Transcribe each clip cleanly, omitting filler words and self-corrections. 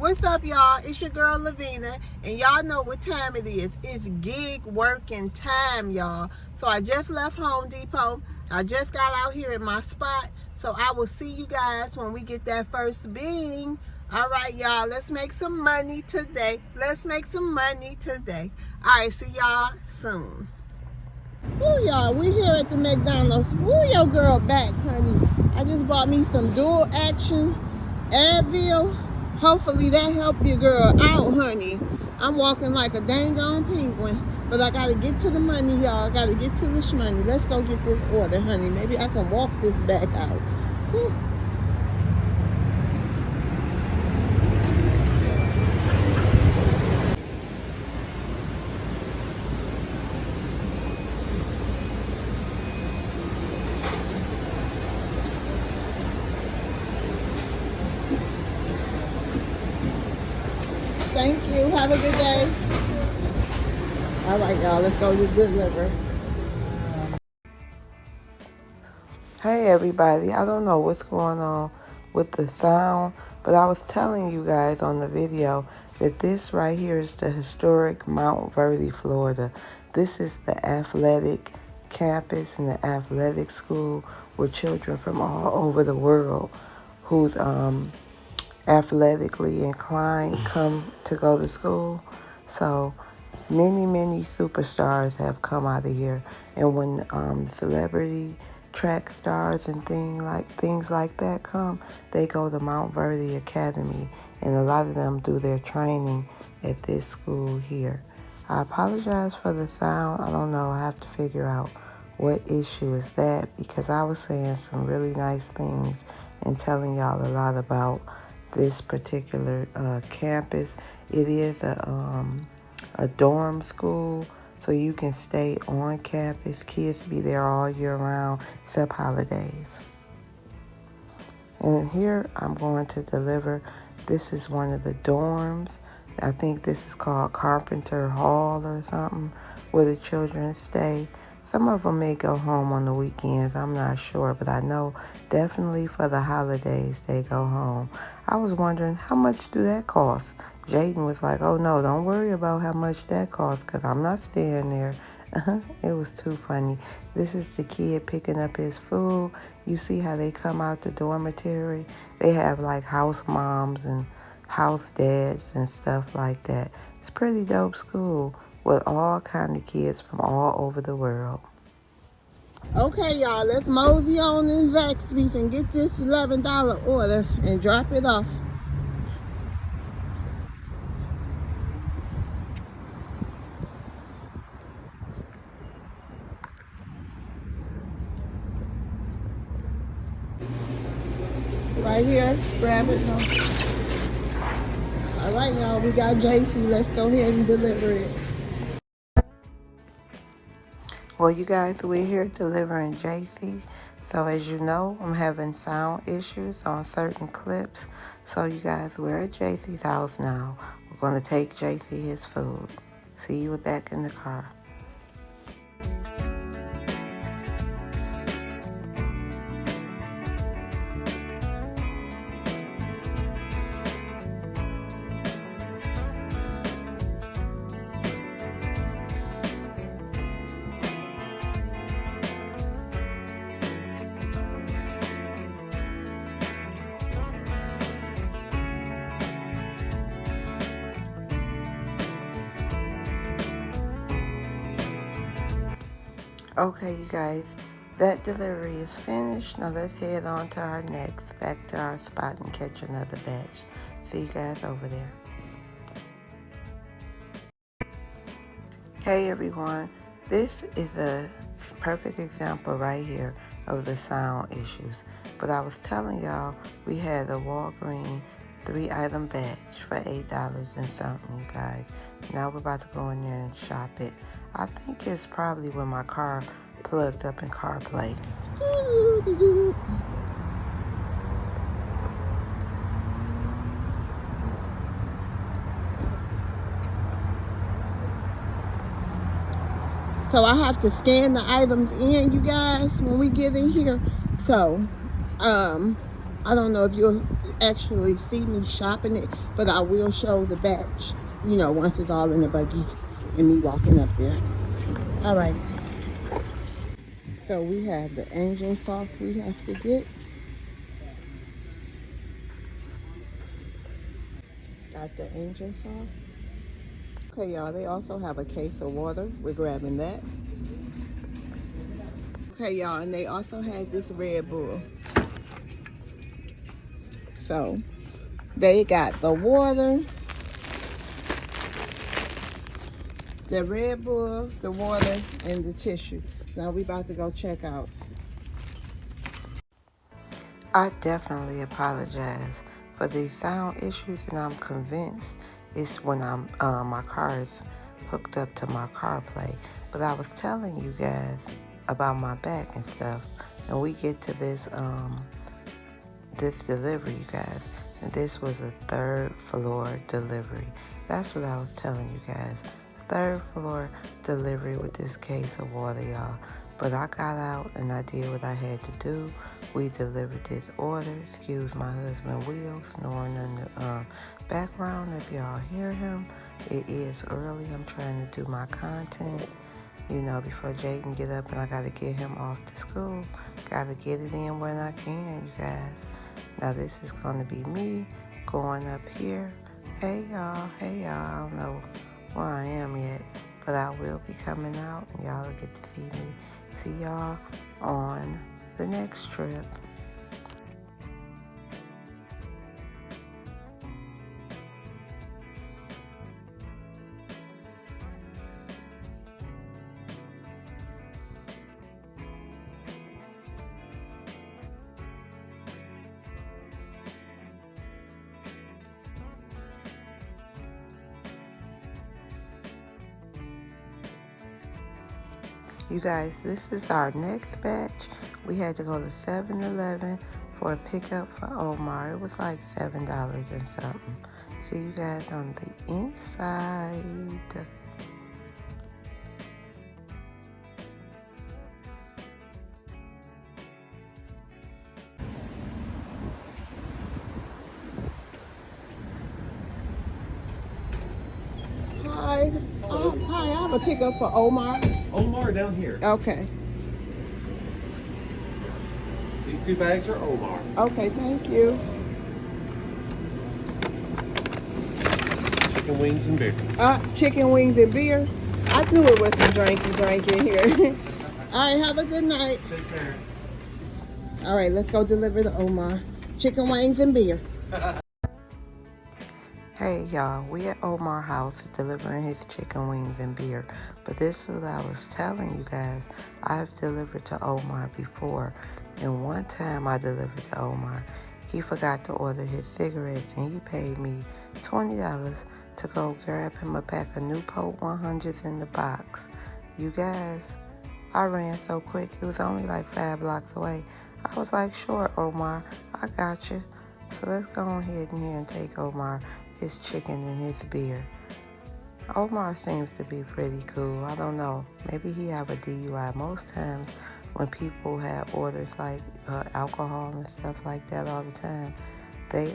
What's up, y'all? It's your girl Lavina, and y'all know what time it is. It's gig working time, y'all. So I just left Home Depot. I just got out here at my spot. So I will see you guys when we get that first Bing. All right, y'all, let's make some money today. Let's make some money today. All right, see y'all soon. Woo, y'all, we here at the McDonald's. Woo, your girl back, honey. I just bought me some dual action Advil. Hopefully that helped your girl out, honey. I'm walking like a dang on penguin. But I gotta get to the money, y'all. I gotta get to the shmoney. Let's go get this order, honey. Maybe I can walk this back out. Whew. Thank you. Have a good day. All right, y'all. Let's go deliver. Hey, everybody. I don't know what's going on with the sound, but I was telling you guys on the video that this right here is the historic Mount Verdi, Florida. This is the athletic campus and the athletic school where children from all over the world who's athletically inclined come to go to school. So many superstars have come out of here, and when the celebrity track stars and things like that come, they go to Mount Verdi Academy, and a lot of them do their training at this school here. I apologize for the sound. I don't know. I have to figure out what issue is that, because I was saying some really nice things and telling y'all a lot about this particular campus. It is a dorm school, so you can stay on campus. Kids be there all year round except holidays. And here I'm going to deliver. This is one of the dorms. I think this is called Carpenter Hall or something, where the children stay. Some of them may go home on the weekends. I'm not sure, but I know definitely for the holidays they go home. I was wondering, how much do that cost? Jaden was like, oh no, don't worry about how much that costs, because I'm not staying there. It was too funny. This is the kid picking up his food. You see how they come out the dormitory? They have like house moms and house dads and stuff like that. It's pretty dope school with all kind of kids from all over the world. Okay, y'all, let's mosey on in Zaxby's and get this $11 order and drop it off. Right here, grab it. All right, y'all, we got JC. Let's go ahead and deliver it. Well, you guys, we're here delivering JC. So as you know, I'm having sound issues on certain clips. So you guys, we're at JC's house now. We're going to take JC his food. See you back in the car. Okay, you guys, that delivery is finished. Now let's head on to our next, back to our spot and catch another batch. See you guys over there. Hey everyone, this is a perfect example right here of the sound issues. But I was telling y'all we had a Walgreens 3-item batch for $8 and something, you guys. Now we're about to go in there and shop it. I think it's probably when my car plugged up in CarPlay. So I have to scan the items in, you guys, when we get in here. So I don't know if you'll actually see me shopping it, but I will show the batch, once it's all in the buggy and me walking up there. All right. So we have the angel sauce we have to get. Got the angel sauce. Okay, y'all, they also have a case of water. We're grabbing that. Okay, y'all, and they also had this Red Bull. So they got the water, the Red Bull, the water, and the tissue. Now we about to go check out. I definitely apologize for these sound issues, and I'm convinced it's when my car is hooked up to my CarPlay. But I was telling you guys about my back and stuff, and we get to this delivery, you guys. And this was a third floor delivery. That's what I was telling you guys. Third floor delivery with this case of water, y'all. But I got out and I did what I had to do. We delivered this order. Excuse my husband Will snoring in the background if y'all hear him. It is early. I'm trying to do my content, before Jay can get up, and I got to get him off to school. Got to get it in when I can, you guys. Now this is going to be me going up here. Hey y'all, I don't know where I am yet, but I will be coming out and y'all will get to see me. See y'all on the next trip. You guys, this is our next batch. We had to go to 7-Eleven for a pickup for Omar. It was like $7 and something. See you guys on the inside. Hi. Hi, I have a pickup for Omar. Omar down here. Okay. These two bags are Omar. Okay, thank you. Chicken wings and beer. Chicken wings and beer. I knew it was some drink in here. All right, have a good night. Take care. All right, let's go deliver the Omar. Chicken wings and beer. Hey y'all, we at Omar house delivering his chicken wings and beer. But this is what I was telling you guys. I've delivered to Omar before. And one time I delivered to Omar, he forgot to order his cigarettes and he paid me $20 to go grab him a pack of Newport 100s in the box. You guys, I ran so quick, it was only like 5 blocks away. I was like, sure, Omar, I got you. So let's go ahead in here and take Omar his chicken and his beer. Omar seems to be pretty cool. I don't know. Maybe he have a DUI. Most times when people have orders like alcohol and stuff like that all the time, they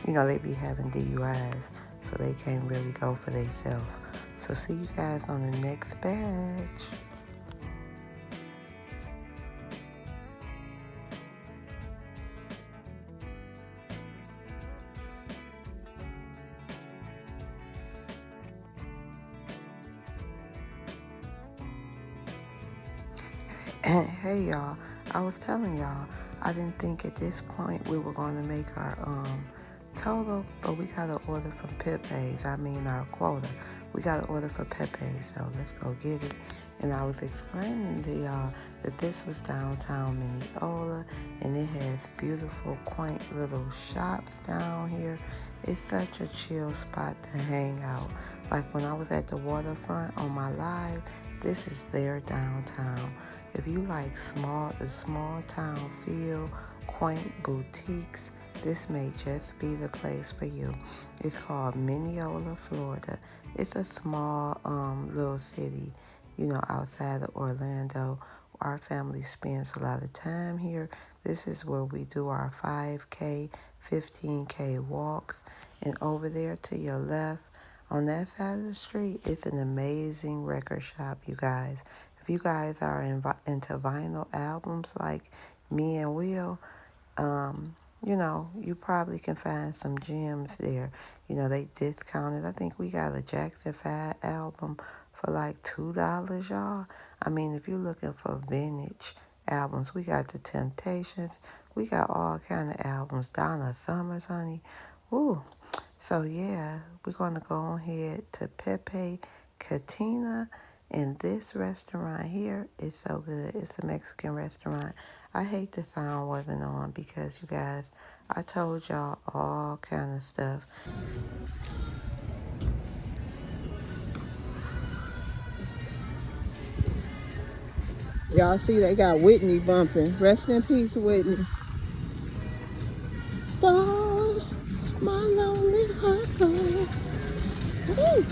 they be having DUIs, so they can't really go for themselves. So see you guys on the next batch. Hey y'all, I was telling y'all, I didn't think at this point we were going to make our total, but we got an order from Pepe's. I mean our quota. We got an order for Pepe's, so let's go get it. And I was explaining to y'all that this was downtown Mineola, and it has beautiful, quaint little shops down here. It's such a chill spot to hang out. Like when I was at the waterfront on my live, this is their downtown. If you like the small town feel, quaint boutiques, this may just be the place for you. It's called Mineola, Florida. It's a small little city, outside of Orlando. Our family spends a lot of time here. This is where we do our 5K, 15K walks. And over there to your left, on that side of the street, it's an amazing record shop, you guys. If you guys are into vinyl albums like me and Will, you know, you probably can find some gems there. You know, they discounted. I think we got a Jackson 5 album for like $2, y'all. I mean, if you're looking for vintage albums, we got the Temptations. We got all kind of albums. Donna Summers, honey. Ooh. So, yeah, we're going to go ahead to Pepe Catina. And this restaurant here is so good. It's a Mexican restaurant. I hate the sound wasn't on because, you guys, I told y'all all kind of stuff. Y'all see they got Whitney bumping. Rest in peace, Whitney. For my lonely heart goes. Woo.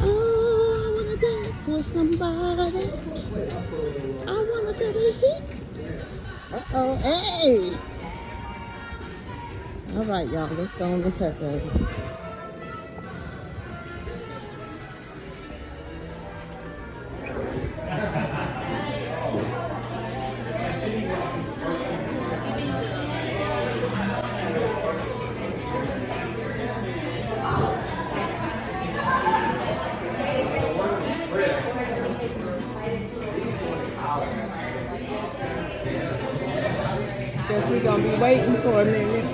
Oh, I wanna dance with somebody. I wanna feel the heat. Uh-oh, hey! All right, y'all, let's go on the Pepe's. Guess we're gonna be waiting for a minute.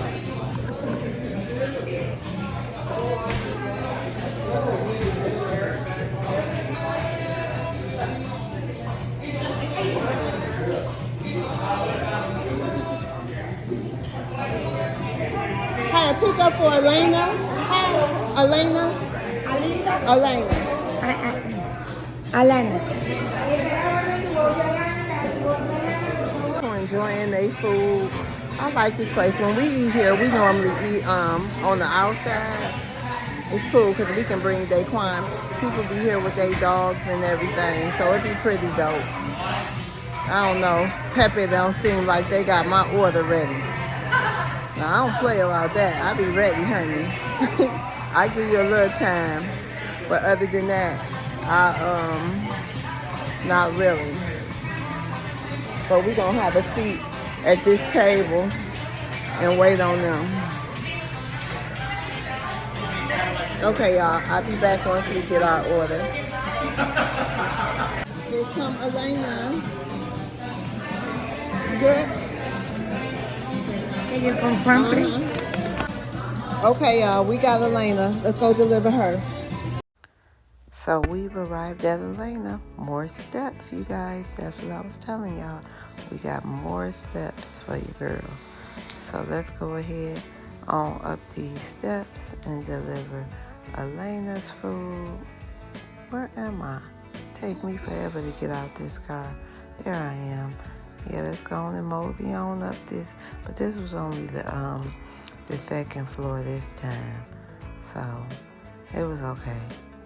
Hi, pick up for Elena. Hi, Elena. Elena. Alana. Enjoying their food. I like this place. When we eat here, we normally eat on the outside. It's cool because we can bring Daquan. People be here with their dogs and everything, so it'd be pretty dope. I don't know. Pepe don't seem like they got my order ready. Now, I don't play about that. I be ready, honey. I give you a little time. But other than that, not really. But we gonna have a seat at this table and wait on them. Okay, y'all, I'll be back once we get our order. Here come Elena. Good. Can you confirm, please? Okay, y'all, we got Elena. Let's go deliver her. So we've arrived at Elena. More steps, you guys. That's what I was telling y'all. We got more steps for you, girl. So let's go ahead on up these steps and deliver Elena's food. Where am I? Take me forever to get out this car. There I am. Yeah, let's go on and mosey on up this. But this was only the second floor this time. So it was okay.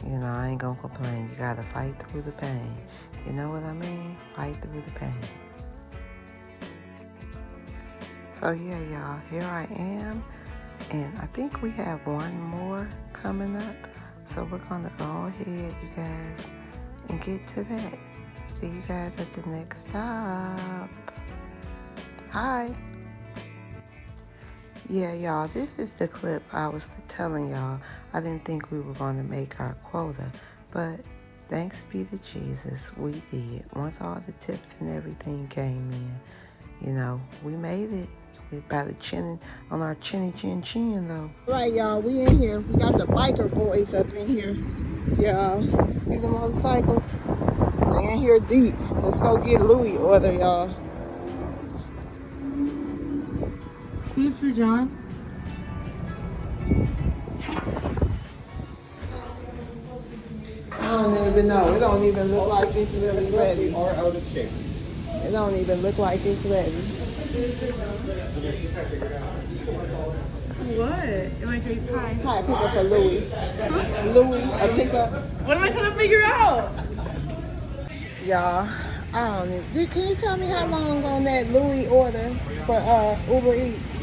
You know, I ain't gonna complain. You gotta fight through the pain. You know what I mean? Fight through the pain. So yeah, y'all, here I am. And I think we have one more coming up. So we're gonna go ahead, you guys, and get to that. See you guys at the next stop. Hi. Yeah, y'all, this is the clip I was telling y'all. I didn't think we were going to make our quota, but thanks be to Jesus, we did. Once all the tips and everything came in, you know, we made it. We by the chin, on our chinny chin chin, though. All right, y'all, we in here. We got the biker boys up in here. Yeah, see the motorcycles? They in here deep. Let's go get Louis order, y'all. Food for John. I don't even know. It don't even look like it's really ready. Are out of shape. It don't even look like it's ready. What? Am I crazy? Hi. Hi, pick up for Louis. Louis, a pickup. What am I trying to figure out? Y'all, I don't know. Can you tell me how long on that Louis order for Uber Eats?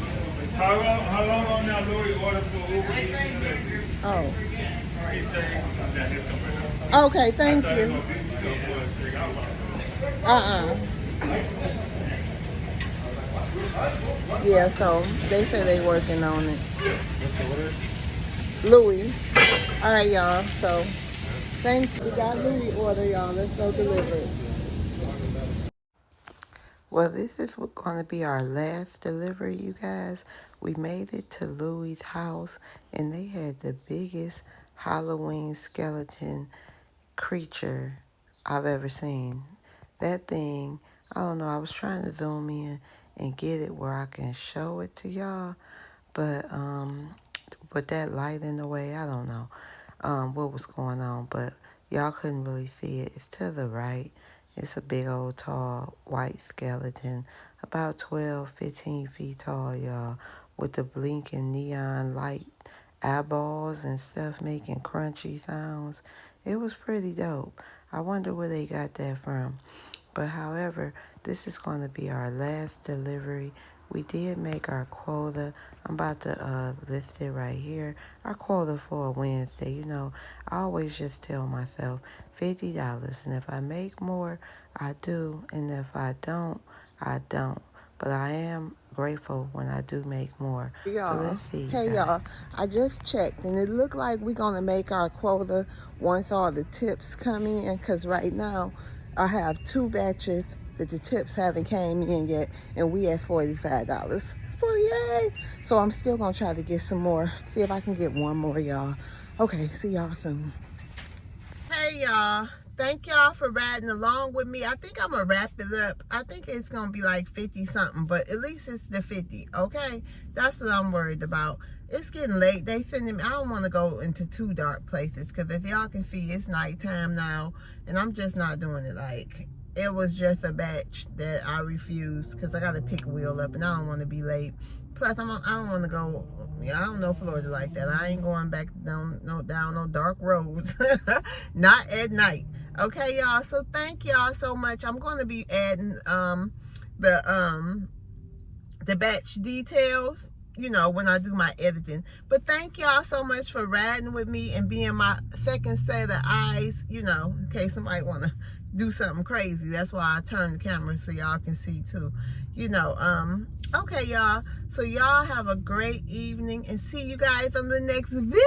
How long on that Louis order for Uber Eats? Oh. He said that he's coming. Okay, I thank thought it you. was going to be for a cigar. Uh-uh. Yeah, so they say they working on it. Louis. All right, y'all. So, thanks. We got Louis order, y'all. Let's go deliver it. Well, this is going to be our last delivery, you guys. We made it to Louie's house, and they had the biggest Halloween skeleton creature I've ever seen. That thing, I don't know, I was trying to zoom in and get it where I can show it to y'all, but with that light in the way, I don't know what was going on, but y'all couldn't really see it. It's to the right. It's a big old tall white skeleton, about 12, 15 feet tall, y'all, with the blinking neon light eyeballs and stuff making crunchy sounds. It was pretty dope. I wonder where they got that from. But however, this is going to be our last delivery. We did make our quota. I'm about to list it right here. Our quota for a Wednesday. You know, I always just tell myself $50. And if I make more, I do. And if I don't, I don't. But I am grateful when I do make more. So Y'all, let's see, you hey y'all, guys. I just checked and it looked like we're gonna make our quota once all the tips come in, because right now I have 2 batches that the tips haven't came in yet, and we at $45. So yay. So I'm still gonna try to get some more, see if I can get one more, y'all. Okay, see y'all soon. Hey y'all, thank y'all for riding along with me. I think I'm gonna wrap it up. I think it's gonna be like 50 something, but at least it's the 50. Okay, that's what I'm worried about. It's getting late. They sending me, I don't want to go into too dark places, because if y'all can see, it's nighttime now, and I'm just not doing it. Like, it was just a batch that I refused because I got to pick a wheel up and I don't want to be late. Plus, I don't want to go. I don't know Florida like that. I ain't going back down no dark roads. Not at night. Okay, y'all. So thank y'all so much. I'm going to be adding the batch details, you know, when I do my editing. But thank y'all so much for riding with me and being my second set of eyes, you know, in case somebody want to do something crazy. That's why I turn the camera so y'all can see too, you know. Okay, y'all. So y'all have a great evening and see you guys on the next video.